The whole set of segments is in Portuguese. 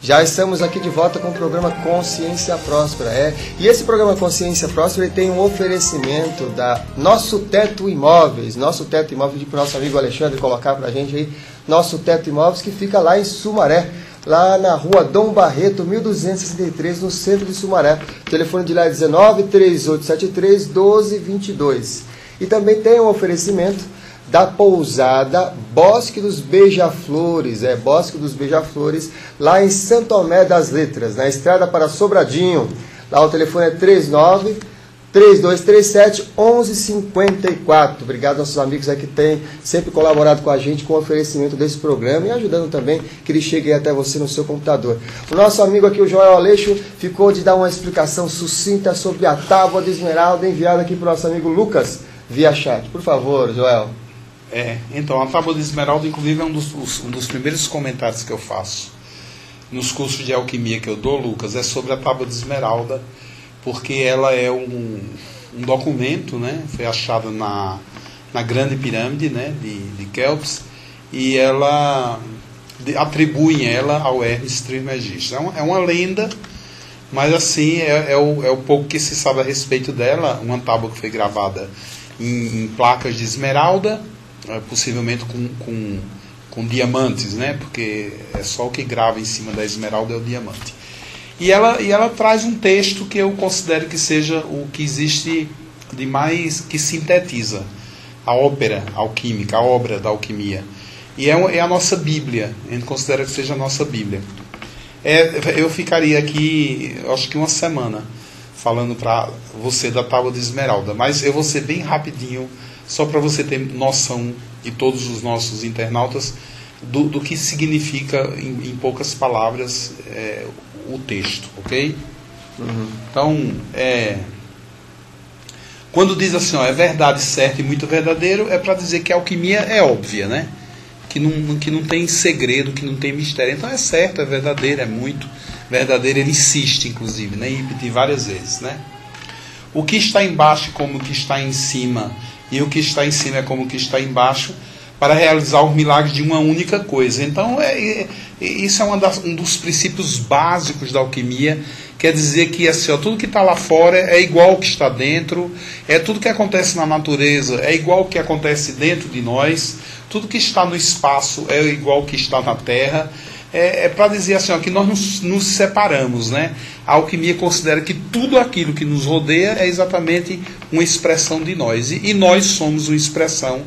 Já estamos aqui de volta com o programa Consciência Próspera. E esse programa Consciência Próspera ele tem um oferecimento da Nosso Teto Imóveis. Nosso Teto Imóveis, para o nosso amigo Alexandre colocar para a gente aí. Nosso Teto Imóveis, que fica lá em Sumaré, lá na rua Dom Barreto, 1263, no centro de Sumaré. O telefone de lá é 19-3873-1222. E também tem um oferecimento da pousada Bosque dos Beija-Flores, Bosque dos Beija-Flores, lá em Santo Tomé das Letras, na estrada para Sobradinho. Lá o telefone é 39-3237-1154. Obrigado aos nossos amigos aí que têm sempre colaborado com a gente com o oferecimento desse programa e ajudando também que ele chegue até você no seu computador. O nosso amigo aqui, o Joel Aleixo, ficou de dar uma explicação sucinta sobre a tábua de esmeralda enviada aqui para o nosso amigo Lucas via chat. Por favor, Joel. Então, a tábua de esmeralda, inclusive, é um dos primeiros comentários que eu faço nos cursos de alquimia que eu dou, Lucas, é sobre a tábua de esmeralda, porque ela é um documento, né? Foi achada na Grande Pirâmide, né? de Kelps, e ela atribuem ela ao Hermes Trismegisto. É uma lenda, mas assim, é o pouco que se sabe a respeito dela. Uma tábua que foi gravada em placas de esmeralda, possivelmente com diamantes, né? Porque é só o que grava em cima da esmeralda é o diamante. E ela traz um texto que eu considero que seja o que existe de mais, que sintetiza a ópera alquímica, a obra da alquimia. E é a nossa Bíblia, a gente considera que seja a nossa Bíblia. Eu ficaria aqui, acho que uma semana, falando para você da tábua de esmeralda, mas eu vou ser bem rapidinho, só para você ter noção, e todos os nossos internautas, do que significa, em poucas palavras, o texto, ok? Uhum. Então, quando diz assim, é verdade, certo e muito verdadeiro, é para dizer que a alquimia é óbvia, né? Que não tem segredo, que não tem mistério. Então é certo, é verdadeiro, é muito verdadeiro. Ele insiste, inclusive, né? Em repetir várias vezes, né? O que está embaixo é como o que está em cima, e o que está em cima é como o que está embaixo, para realizar os milagres de uma única coisa. Então, isso é um dos princípios básicos da alquimia. Quer dizer que assim, tudo que está lá fora é igual ao que está dentro, tudo que acontece na natureza é igual ao que acontece dentro de nós, tudo que está no espaço é igual ao que está na Terra. Para dizer assim, que nós nos separamos, né? A alquimia considera que tudo aquilo que nos rodeia é exatamente uma expressão de nós. E nós somos uma expressão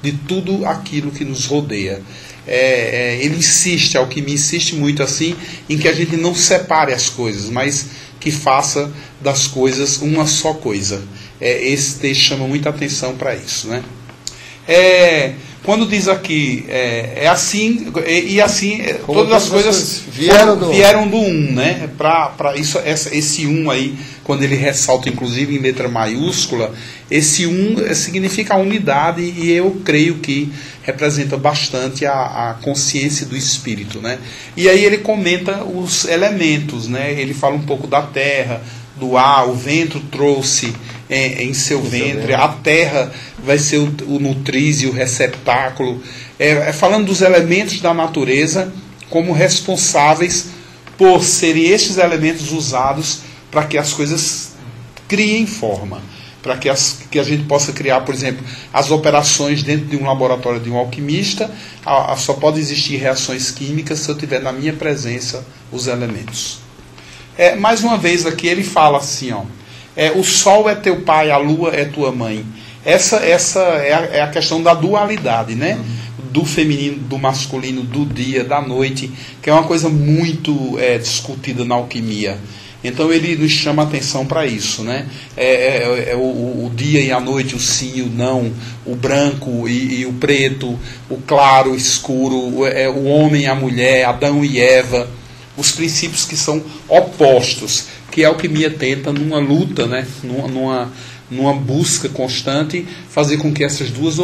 de tudo aquilo que nos rodeia. A alquimia insiste muito assim, em que a gente não separe as coisas, mas que faça das coisas uma só coisa. Esse texto chama muita atenção para isso, né? Quando diz aqui, assim, e assim, todas as coisas vieram do um, né? Para isso, esse um aí, quando ele ressalta, inclusive em letra maiúscula, esse um significa a unidade, e eu creio que representa bastante a consciência do espírito, né? E aí ele comenta os elementos, né? Ele fala um pouco da terra, do ar, o vento trouxe em seu ventre, a terra vai ser o nutriz e o receptáculo, falando dos elementos da natureza como responsáveis por serem estes elementos usados para que as coisas criem forma, para que a gente possa criar, por exemplo, as operações dentro de um laboratório de um alquimista. Só pode existir reações químicas se eu tiver na minha presença os elementos. Mais uma vez aqui ele fala assim, o sol é teu pai, a lua é tua mãe. Essa é a questão da dualidade, né? Do feminino, do masculino, do dia, da noite, que é uma coisa muito discutida na alquimia. Então ele nos chama a atenção para isso, né? O dia e a noite, o sim e o não, o branco e o preto, o claro, o escuro, o homem e a mulher, Adão e Eva, os princípios que são opostos, que a alquimia tenta, numa luta, né? Numa busca constante, fazer com que essas duas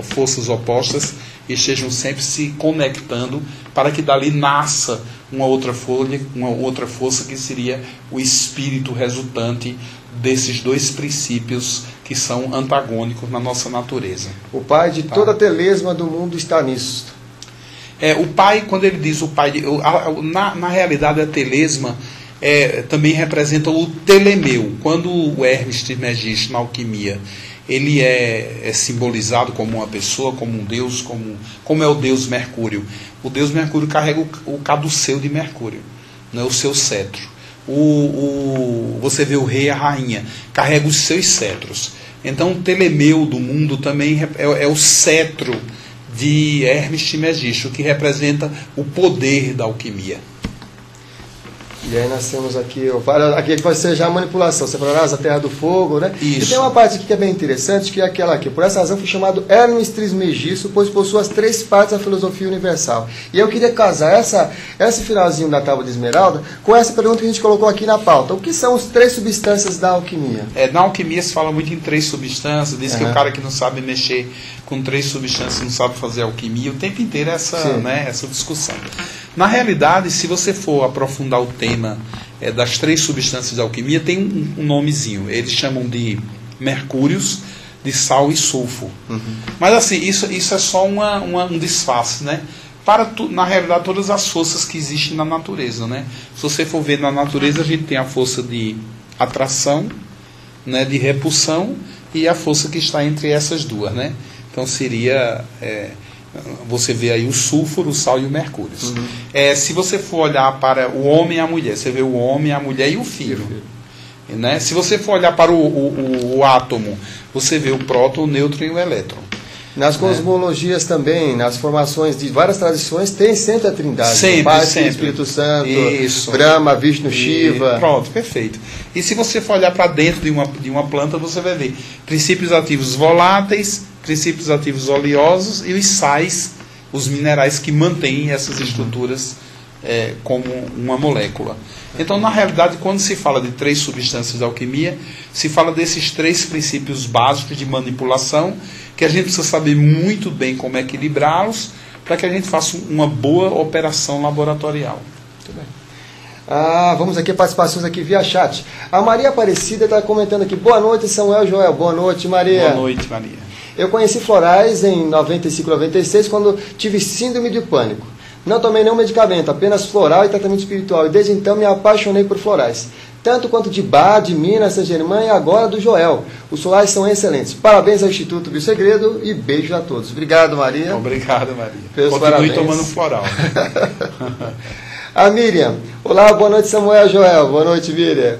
forças opostas estejam sempre se conectando, para que dali nasça uma outra força que seria o espírito resultante desses dois princípios que são antagônicos na nossa natureza. O pai de toda a telesma do mundo está nisso. O pai, quando ele diz o pai, na realidade a telesma também representa o telemeu. Quando o Hermes Trismegisto na alquimia ele é simbolizado como uma pessoa, como um deus, como é o deus Mercúrio. O deus Mercúrio carrega o caduceu de Mercúrio, né, o seu cetro. Você vê o rei e a rainha, carrega os seus cetros. Então o telemeu do mundo também é o cetro de Hermes Trismegisto, que representa o poder da alquimia. E aí nós temos aqui que vai ser já a manipulação, separarás a terra do fogo, né? Isso. E tem uma parte aqui que é bem interessante, que é aquela aqui. Por essa razão foi chamado Hermes Trismegisto, pois possui as 3 partes da filosofia universal. E eu queria casar esse finalzinho da Tábua de Esmeralda com essa pergunta que a gente colocou aqui na pauta. O que são as 3 substâncias da alquimia? Na alquimia se fala muito em 3 substâncias, diz que o cara que não sabe mexer com 3 substâncias não sabe fazer alquimia, o tempo inteiro essa discussão. Na realidade, se você for aprofundar o tema das 3 substâncias da alquimia, tem um nomezinho. Eles chamam de mercúrios, de sal e sulfo. Uhum. Mas assim, isso é só um disfarce, né? Na realidade, todas as forças que existem na natureza, né? Se você for ver na natureza, a gente tem a força de atração, né, de repulsão, e a força que está entre essas duas, né? Então seria... você vê aí o sulfuro, o sal e o mercúrio. Uhum. Se você for olhar para o homem e a mulher, você vê o homem, a mulher e o filho. Né? Se você for olhar para o átomo, você vê o próton, o nêutron e o elétron. Nas cosmologias também, nas formações de várias tradições, tem sempre a trindade. Sempre, o Pai, sempre. O Espírito Santo, Isso. Brahma, Vishnu, Shiva. Pronto, perfeito. E se você for olhar para dentro de uma planta, você vai ver princípios ativos voláteis, princípios ativos oleosos e os sais, os minerais que mantêm essas estruturas como uma molécula. Então, na realidade, quando se fala de 3 substâncias da alquimia, se fala desses 3 princípios básicos de manipulação, que a gente precisa saber muito bem como equilibrá-los, para que a gente faça uma boa operação laboratorial. Muito bem. Vamos aqui, participações aqui via chat. A Maria Aparecida está comentando aqui. Boa noite, Samuel Joel. Boa noite, Maria. Boa noite, Maria. Eu conheci florais em 95, 96, quando tive síndrome de pânico. Não tomei nenhum medicamento, apenas floral e tratamento espiritual. E desde então me apaixonei por florais. Tanto quanto de Bach, de Minas, Saint-Germain e agora do Joel. Os florais são excelentes. Parabéns ao Instituto Biosegredo e beijos a todos. Obrigado, Maria. Obrigado, Maria. Continue parabéns. Tomando floral. A Miriam. Olá, boa noite, Samuel Joel. Boa noite, Miriam.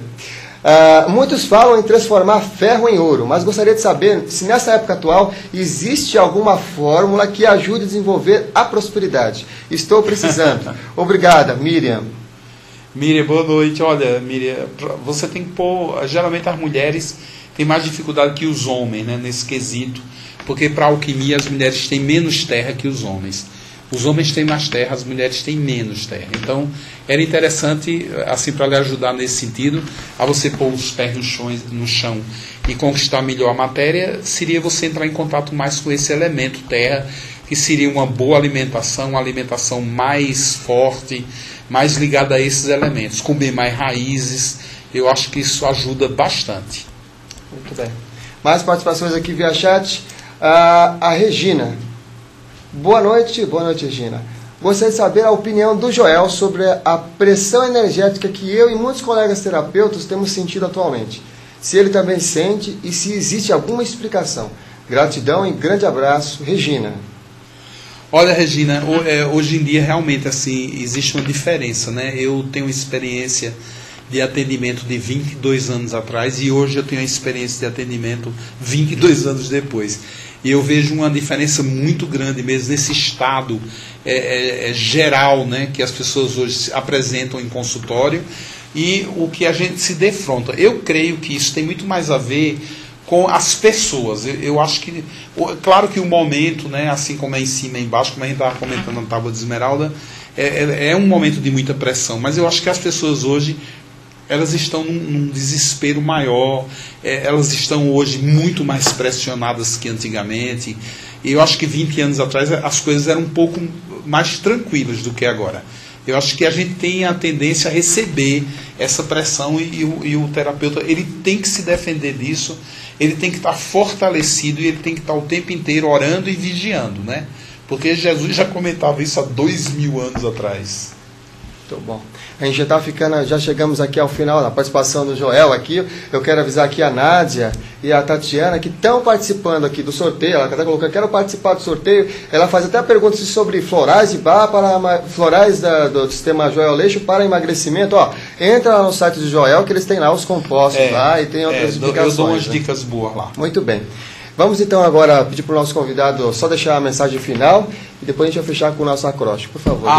Muitos falam em transformar ferro em ouro, mas gostaria de saber se nessa época atual existe alguma fórmula que ajude a desenvolver a prosperidade. Estou precisando. Obrigada, Miriam. Miriam, boa noite. Olha, Miriam, você tem que pôr... Geralmente as mulheres têm mais dificuldade que os homens, né, nesse quesito, porque para a alquimia as mulheres têm menos terra que os homens. Os homens têm mais terra, as mulheres têm menos terra. Então, era interessante, assim, para lhe ajudar nesse sentido, a você pôr os pés no chão e conquistar melhor a matéria, seria você entrar em contato mais com esse elemento terra, que seria uma boa alimentação, uma alimentação mais forte, mais ligada a esses elementos, comer mais raízes. Eu acho que isso ajuda bastante. Muito bem. Mais participações aqui via chat. A Regina. Boa noite, Regina. Gostaria de saber a opinião do Joel sobre a pressão energética que eu e muitos colegas terapeutas temos sentido atualmente. Se ele também sente e se existe alguma explicação. Gratidão e grande abraço, Regina. Olha, Regina, hoje em dia realmente assim, existe uma diferença, né? Eu tenho experiência de atendimento de 22 anos atrás e hoje eu tenho a experiência de atendimento 22 anos depois. E eu vejo uma diferença muito grande mesmo nesse estado geral, né, que as pessoas hoje se apresentam em consultório e o que a gente se defronta. Eu creio que isso tem muito mais a ver com as pessoas. Eu acho que, claro que o momento, né, assim como é em cima e embaixo, como a gente estava comentando na Tábua de Esmeralda, é um momento de muita pressão, mas eu acho que as pessoas hoje elas estão num desespero maior, elas estão hoje muito mais pressionadas que antigamente, e eu acho que 20 anos atrás as coisas eram um pouco mais tranquilas do que agora. Eu acho que a gente tem a tendência a receber essa pressão e o terapeuta ele tem que se defender disso, ele tem que estar fortalecido e ele tem que estar o tempo inteiro orando e vigiando, né? Porque Jesus já comentava isso há 2000 anos atrás. Muito bom. A gente já chegamos aqui ao final da participação do Joel aqui. Eu quero avisar aqui a Nádia e a Tatiana que estão participando aqui do sorteio. Ela está colocando, quero participar do sorteio. Ela faz até perguntas sobre florais de bar florais do sistema Joel Aleixo para emagrecimento. Ó, entra lá no site do Joel que eles têm lá os compostos lá e tem outras indicações. Eu dou umas dicas boas lá. Muito bem. Vamos então agora pedir para o nosso convidado só deixar a mensagem final e depois a gente vai fechar com o nosso acróstico, por favor.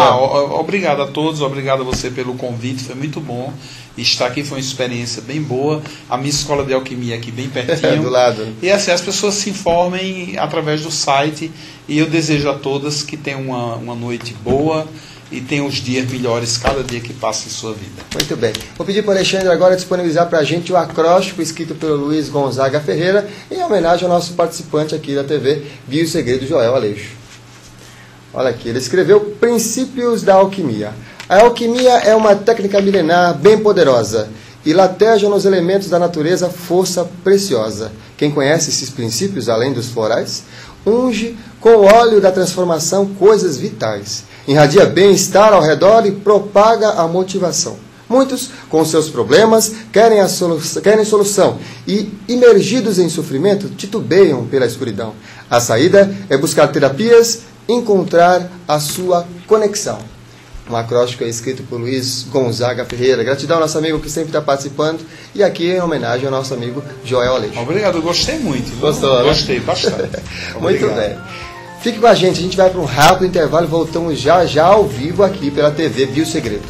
Obrigado a todos, obrigado a você pelo convite, foi muito bom estar aqui, foi uma experiência bem boa. A minha escola de alquimia aqui bem pertinho. Do lado. E assim, as pessoas se informem através do site e eu desejo a todas que tenham uma noite boa e tenham os dias melhores cada dia que passa em sua vida. Muito bem. Vou pedir para o Alexandre agora disponibilizar para a gente o acróstico escrito pelo Luiz Gonzaga Ferreira em homenagem ao nosso participante aqui da TV, Viu o Segredo, Joel Aleixo. Olha aqui, ele escreveu Princípios da Alquimia. A alquimia é uma técnica milenar bem poderosa e lateja nos elementos da natureza força preciosa. Quem conhece esses princípios, além dos florais, unge com o óleo da transformação coisas vitais. Irradia bem-estar ao redor e propaga a motivação. Muitos, com seus problemas, querem solução e, imergidos em sofrimento, titubeiam pela escuridão. A saída é buscar terapias, encontrar a sua conexão. Um acróstico é escrito por Luiz Gonzaga Ferreira. Gratidão ao nosso amigo que sempre está participando. E aqui em homenagem ao nosso amigo Joel Aleixo. Obrigado, eu gostei muito. Gostou, né? Gostei bastante. Muito bem. Fique com a gente vai para um rápido intervalo e voltamos já ao vivo aqui pela TV Viu o Segredo.